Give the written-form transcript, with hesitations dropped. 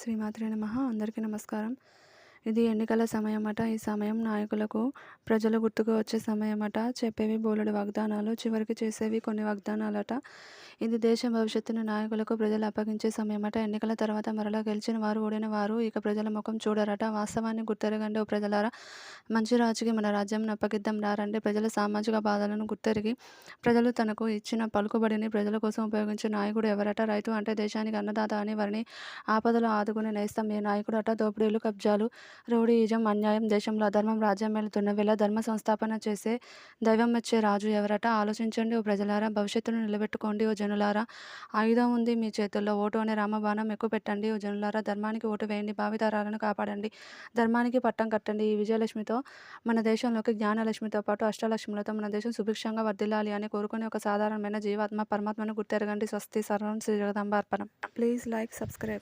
శ్రీమాత్రే నమః. అందరికీ నమస్కారం. ఇది ఎన్నికల సమయమట. ఈ సమయం నాయకులకు ప్రజలు గుర్తుకు వచ్చే సమయమట. చెప్పేవి బోలెడు వాగ్దానాలు, చివరికి చేసేవి కొన్ని వాగ్దానాలట. ఇది దేశ భవిష్యత్తును నాయకులకు ప్రజలు అప్పగించే సమయమట. ఎన్నికల తర్వాత మరలా గెలిచిన వారు, ఓడిన వారు ఇక ప్రజల ముఖం చూడరట. వాస్తవాన్ని గుర్తెరగండి ఓ ప్రజలారా. మంచి రాజుకి మన రాజ్యంను అప్పగిద్దాం రారండి. ప్రజల సామాజిక బాధలను గుర్తెరిగి ప్రజలు తనకు ఇచ్చిన పలుకుబడిని ప్రజల కోసం ఉపయోగించే నాయకుడు ఎవరట? రైతు అంటే దేశానికి అన్నదాత అని వారిని ఆపదలో ఆదుకునే నేస్తం ఏ నాయకుడు అట? దోపిడీలు, కబ్జాలు, రౌడీయిజం, అన్యాయం, దేశంలో అధర్మం రాజ్యమేలుతున్న వేళ ధర్మ సంస్థాపన చేసే దైవం మెచ్చే రాజు ఎవరట? ఆలోచించండి ఓ ప్రజలారా. భవిష్యత్తును నిలబెట్టుకోండి ఓ జనులారా. ఆయుధం ఉంది మీ చేతుల్లో. ఓటు అనే రామబాణం ఎక్కుపెట్టండి ఓ జనులారా. ధర్మానికి ఓటు వేయండి. భావితరాలను కాపాడండి. ధర్మానికి పట్టం కట్టండి. ఈ విజయలక్ష్మితో మన దేశంలోకి జ్ఞానలక్ష్మితో పాటు అష్టలక్ష్ములతో మన దేశం సుభిక్షంగా వర్ధిల్లాలి అని కోరుకునే ఒక సాధారణమైన జీవాత్మ పరమాత్మను గుర్తెరగండి. స్వస్తి. సర్వం శ్రీ జగదాంబార్పణం. Please like, subscribe.